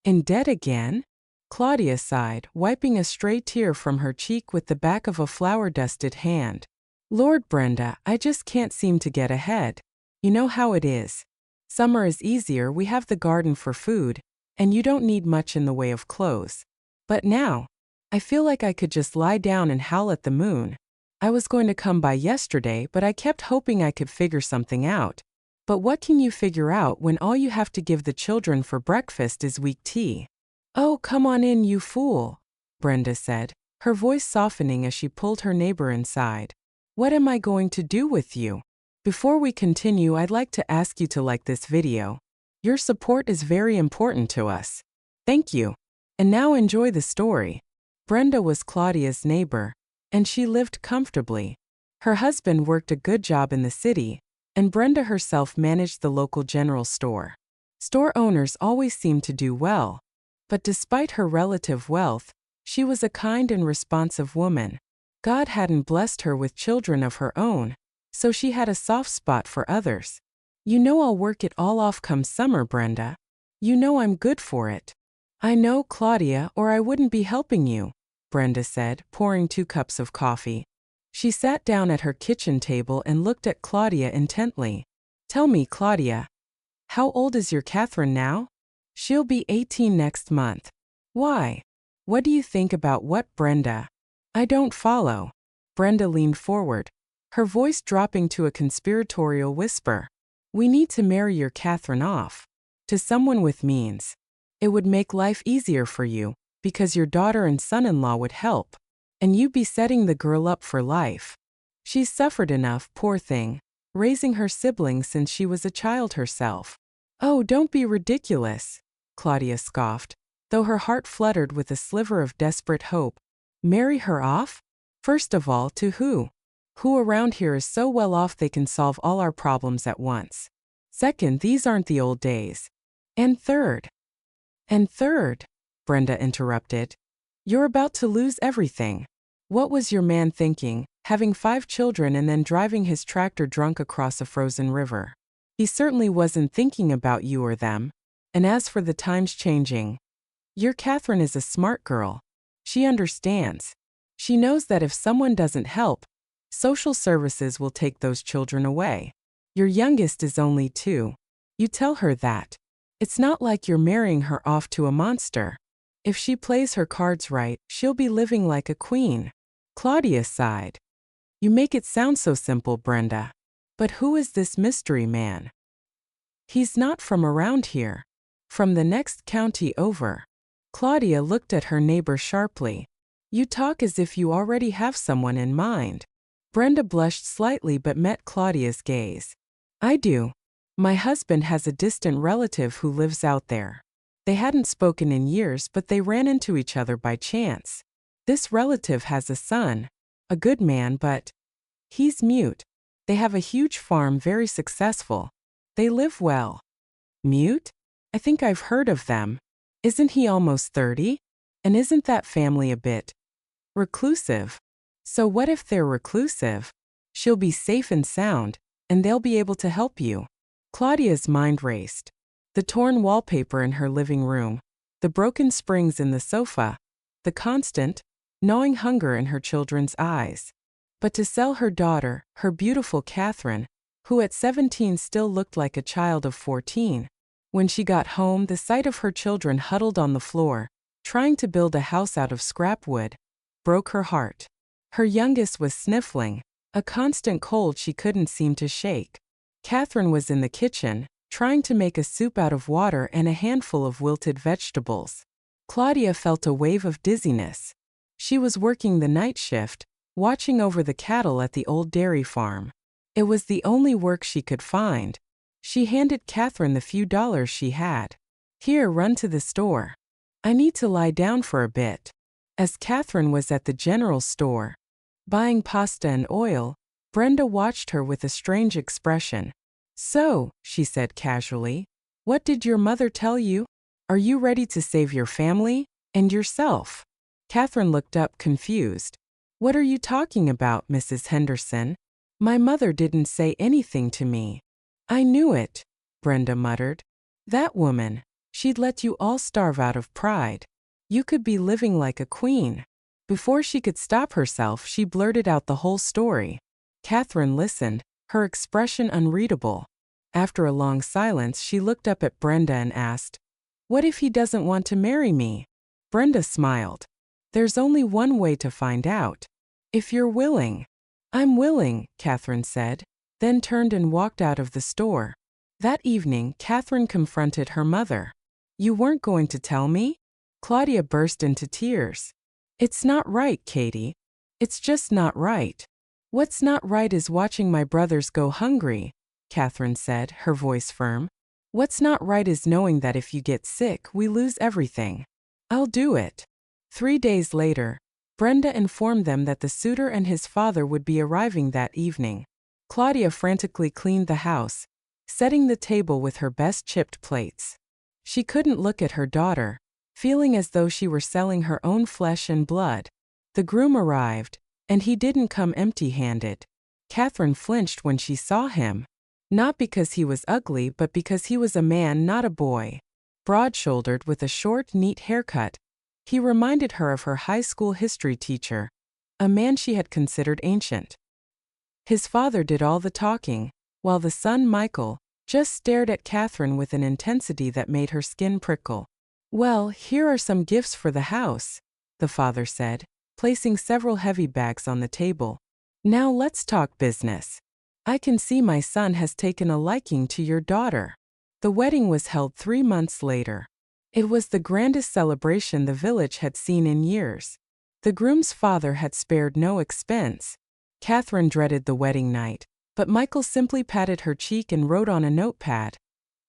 In debt again? Claudia sighed, wiping a stray tear from her cheek with the back of a flour-dusted hand. Lord Brenda, I just can't seem to get ahead. You know how it is. Summer is easier, we have the garden for food, and you don't need much in the way of clothes. But now, I feel like I could just lie down and howl at the moon. I was going to come by yesterday, but I kept hoping I could figure something out. But what can you figure out when all you have to give the children for breakfast is weak tea? Oh, come on in, you fool, Brenda said, her voice softening as she pulled her neighbor inside. What am I going to do with you? Before we continue, I'd like to ask you to like this video. Your support is very important to us. Thank you. And now enjoy the story. Brenda was Claudia's neighbor, and she lived comfortably. Her husband worked a good job in the city, and Brenda herself managed the local general store. Store owners always seemed to do well, but despite her relative wealth, she was a kind and responsive woman. God hadn't blessed her with children of her own, so she had a soft spot for others. You know I'll work it all off come summer, Brenda. You know I'm good for it. I know, Claudia, or I wouldn't be helping you, Brenda said, pouring 2 cups of coffee. She sat down at her kitchen table and looked at Claudia intently. Tell me, Claudia, how old is your Catherine now? She'll be 18 next month. Why? What do you think about what, Brenda? I don't follow. Brenda leaned forward, her voice dropping to a conspiratorial whisper. We need to marry your Catherine off to someone with means. It would make life easier for you, because your daughter and son-in-law would help, and you'd be setting the girl up for life. She's suffered enough, poor thing, raising her siblings since she was a child herself. Oh, don't be ridiculous, Claudia scoffed, though her heart fluttered with a sliver of desperate hope. Marry her off? First of all, to who? Who around here is so well off they can solve all our problems at once? Second, these aren't the old days. And third, Brenda interrupted. You're about to lose everything. What was your man thinking, having 5 children and then driving his tractor drunk across a frozen river? He certainly wasn't thinking about you or them. And as for the times changing, your Catherine is a smart girl. She understands. She knows that if someone doesn't help, social services will take those children away. Your youngest is only 2. You tell her that. It's not like you're marrying her off to a monster. If she plays her cards right, she'll be living like a queen. Claudia sighed. You make it sound so simple, Brenda. But who is this mystery man? He's not from around here. From the next county over. Claudia looked at her neighbor sharply. You talk as if you already have someone in mind. Brenda blushed slightly but met Claudia's gaze. I do. My husband has a distant relative who lives out there. They hadn't spoken in years, but they ran into each other by chance. This relative has a son, a good man, but he's mute. They have a huge farm, very successful. They live well. Mute? I think I've heard of them. Isn't he almost 30? And isn't that family a bit reclusive? So what if they're reclusive? She'll be safe and sound, and they'll be able to help you. Claudia's mind raced. The torn wallpaper in her living room, the broken springs in the sofa, the constant, gnawing hunger in her children's eyes. But to sell her daughter, her beautiful Catherine, who at 17 still looked like a child of 14. When she got home, the sight of her children huddled on the floor, trying to build a house out of scrap wood, broke her heart. Her youngest was sniffling, a constant cold she couldn't seem to shake. Catherine was in the kitchen, trying to make a soup out of water and a handful of wilted vegetables. Claudia felt a wave of dizziness. She was working the night shift, watching over the cattle at the old dairy farm. It was the only work she could find. She handed Catherine the few dollars she had. Here, run to the store. I need to lie down for a bit. As Catherine was at the general store, buying pasta and oil, Brenda watched her with a strange expression. So, she said casually, what did your mother tell you? Are you ready to save your family and yourself? Catherine looked up confused. What are you talking about, Mrs. Henderson? My mother didn't say anything to me. I knew it, Brenda muttered. That woman. She'd let you all starve out of pride. You could be living like a queen. Before she could stop herself, she blurted out the whole story. Catherine listened, her expression unreadable. After a long silence, she looked up at Brenda and asked, "What if he doesn't want to marry me?" Brenda smiled. "There's only one way to find out. If you're willing." "I'm willing," Catherine said, then turned and walked out of the store. That evening, Catherine confronted her mother. "You weren't going to tell me?" Claudia burst into tears. "It's not right, Katie. It's just not right." "What's not right is watching my brothers go hungry," Catherine said, her voice firm. "What's not right is knowing that if you get sick, we lose everything." "I'll do it." 3 days later, Brenda informed them that the suitor and his father would be arriving that evening. Claudia frantically cleaned the house, setting the table with her best chipped plates. She couldn't look at her daughter, feeling as though she were selling her own flesh and blood. The groom arrived, and he didn't come empty-handed. Catherine flinched when she saw him. Not because he was ugly, but because he was a man, not a boy. Broad-shouldered with a short, neat haircut, he reminded her of her high school history teacher, a man she had considered ancient. His father did all the talking, while the son, Michael, just stared at Catherine with an intensity that made her skin prickle. "Well, here are some gifts for the house," the father said, placing several heavy bags on the table. "Now let's talk business. I can see my son has taken a liking to your daughter." The wedding was held 3 months later. It was the grandest celebration the village had seen in years. The groom's father had spared no expense. Catherine dreaded the wedding night, but Michael simply patted her cheek and wrote on a notepad,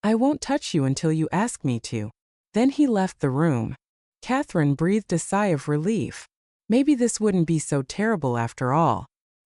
"I won't touch you until you ask me to." Then he left the room. Catherine breathed a sigh of relief. Maybe this wouldn't be so terrible after all.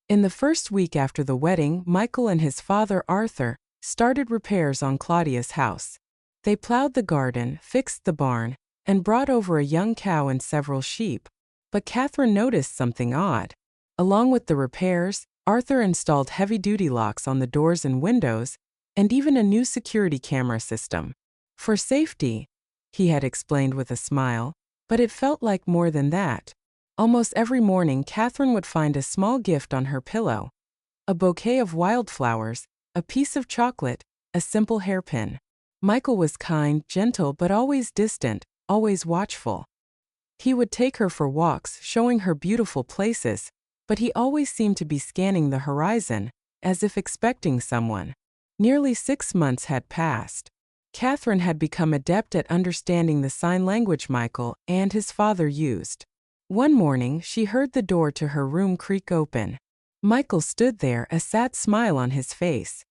In the first week after the wedding, Michael and his father, Arthur, started repairs on Claudia's house. They plowed the garden, fixed the barn, and brought over a young cow and several sheep. But Catherine noticed something odd. Along with the repairs, Arthur installed heavy-duty locks on the doors and windows, and even a new security camera system. "For safety," he had explained with a smile, but it felt like more than that. Almost every morning, Catherine would find a small gift on her pillow. A bouquet of wildflowers, a piece of chocolate, a simple hairpin. Michael was kind, gentle, but always distant, always watchful. He would take her for walks, showing her beautiful places, but he always seemed to be scanning the horizon, as if expecting someone. Nearly 6 months had passed. Catherine had become adept at understanding the sign language Michael and his father used. One morning, she heard the door to her room creak open. Michael stood there, a sad smile on his face.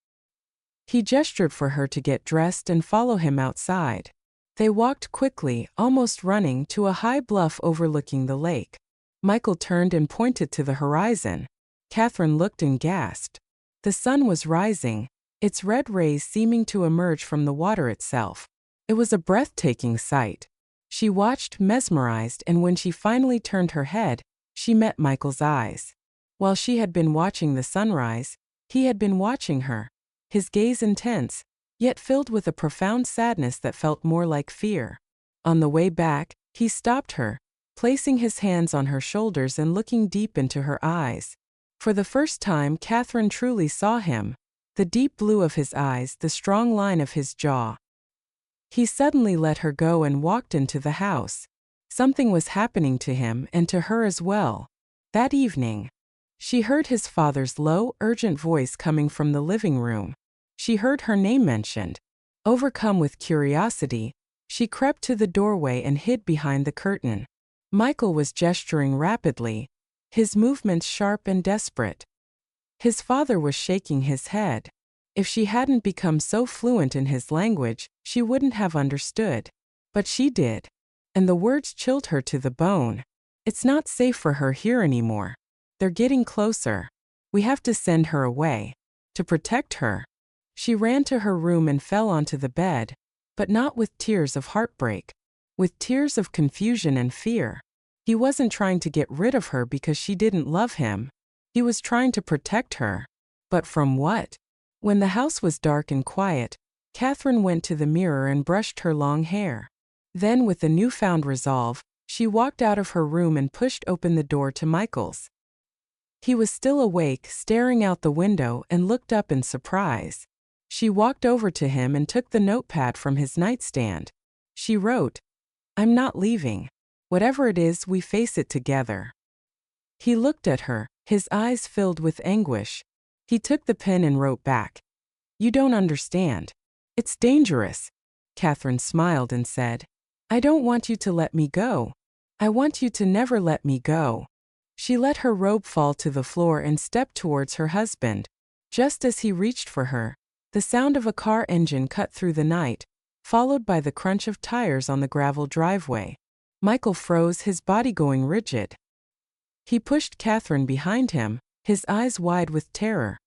He gestured for her to get dressed and follow him outside. They walked quickly, almost running, to a high bluff overlooking the lake. Michael turned and pointed to the horizon. Catherine looked and gasped. The sun was rising, its red rays seeming to emerge from the water itself. It was a breathtaking sight. She watched, mesmerized, and when she finally turned her head, she met Michael's eyes. While she had been watching the sunrise, he had been watching her, his gaze intense, yet filled with a profound sadness that felt more like fear. On the way back, he stopped her, placing his hands on her shoulders and looking deep into her eyes. For the first time, Catherine truly saw him, the deep blue of his eyes, the strong line of his jaw. He suddenly let her go and walked into the house. Something was happening to him and to her as well. That evening, she heard his father's low, urgent voice coming from the living room. She heard her name mentioned. Overcome with curiosity, she crept to the doorway and hid behind the curtain. Michael was gesturing rapidly, his movements sharp and desperate. His father was shaking his head. If she hadn't become so fluent in his language, she wouldn't have understood. But she did. And the words chilled her to the bone. "It's not safe for her here anymore. They're getting closer. We have to send her away. To protect her." She ran to her room and fell onto the bed, but not with tears of heartbreak, with tears of confusion and fear. He wasn't trying to get rid of her because she didn't love him. He was trying to protect her. But from what? When the house was dark and quiet, Catherine went to the mirror and brushed her long hair. Then, with a newfound resolve, she walked out of her room and pushed open the door to Michael's. He was still awake, staring out the window, and looked up in surprise. She walked over to him and took the notepad from his nightstand. She wrote, "I'm not leaving. Whatever it is, we face it together." He looked at her, his eyes filled with anguish. He took the pen and wrote back, "You don't understand. It's dangerous." Catherine smiled and said, "I don't want you to let me go. I want you to never let me go." She let her robe fall to the floor and stepped towards her husband. Just as he reached for her, the sound of a car engine cut through the night, followed by the crunch of tires on the gravel driveway. Michael froze, his body going rigid. He pushed Catherine behind him, his eyes wide with terror.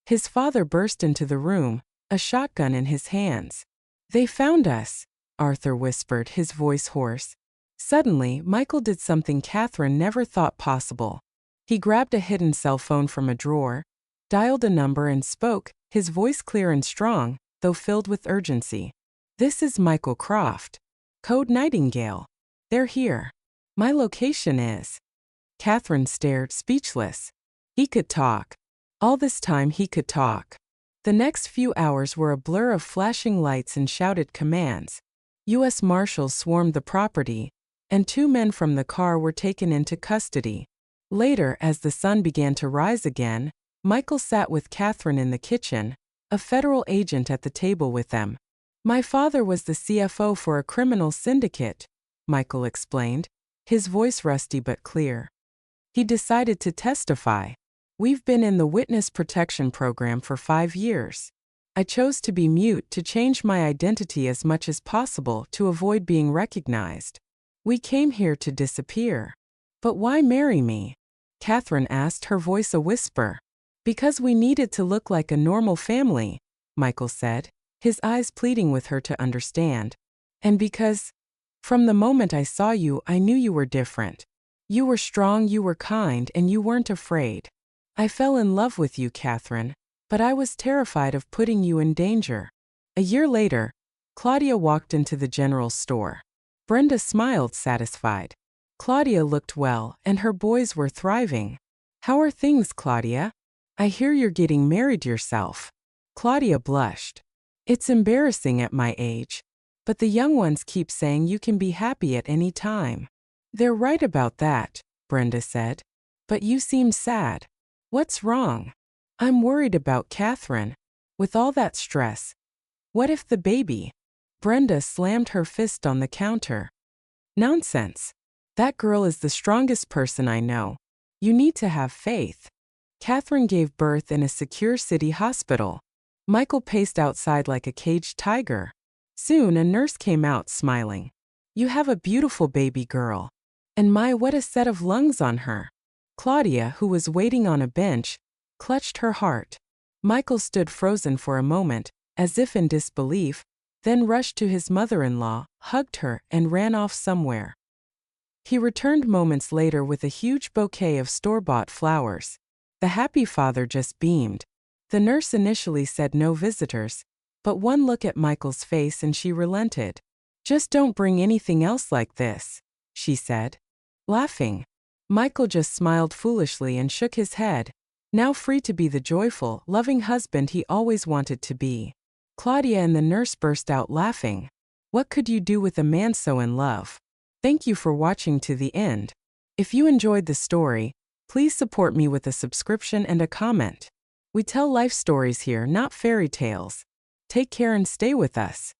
His father burst into the room, a shotgun in his hands. "They found us," Arthur whispered, his voice hoarse. Suddenly, Michael did something Catherine never thought possible. He grabbed a hidden cell phone from a drawer, dialed a number and spoke, his voice clear and strong, though filled with urgency. "This is Michael Croft. Code Nightingale. They're here. My location is..." Catherine stared, speechless. He could talk. All this time he could talk. The next few hours were a blur of flashing lights and shouted commands. U.S. Marshals swarmed the property, and 2 men from the car were taken into custody. Later, as the sun began to rise again, Michael sat with Catherine in the kitchen, a federal agent at the table with them. "My father was the CFO for a criminal syndicate," Michael explained, his voice rusty but clear. "He decided to testify. We've been in the witness protection program for 5 years. I chose to be mute to change my identity as much as possible to avoid being recognized. We came here to disappear." "But why marry me?" Catherine asked, her voice a whisper. "Because we needed to look like a normal family," Michael said, his eyes pleading with her to understand. "And because, from the moment I saw you, I knew you were different. You were strong, you were kind, and you weren't afraid. I fell in love with you, Catherine, but I was terrified of putting you in danger." A year later, Claudia walked into the general store. Brenda smiled, satisfied. Claudia looked well, and her boys were thriving. "How are things, Claudia? I hear you're getting married yourself." Claudia blushed. "It's embarrassing at my age, but the young ones keep saying you can be happy at any time." "They're right about that," Brenda said. "But you seem sad. What's wrong?" "I'm worried about Catherine. With all that stress. What if the baby?" Brenda slammed her fist on the counter. "Nonsense. That girl is the strongest person I know. You need to have faith." Catherine gave birth in a secure city hospital. Michael paced outside like a caged tiger. Soon a nurse came out, smiling. "You have a beautiful baby girl. And my, what a set of lungs on her." Claudia, who was waiting on a bench, clutched her heart. Michael stood frozen for a moment, as if in disbelief, then rushed to his mother-in-law, hugged her, and ran off somewhere. He returned moments later with a huge bouquet of store-bought flowers. The happy father just beamed. The nurse initially said no visitors, but one look at Michael's face and she relented. "Just don't bring anything else like this," she said, laughing. Michael just smiled foolishly and shook his head, now free to be the joyful, loving husband he always wanted to be. Claudia and the nurse burst out laughing. What could you do with a man so in love? Thank you for watching to the end. If you enjoyed the story, please support me with a subscription and a comment. We tell life stories here, not fairy tales. Take care and stay with us.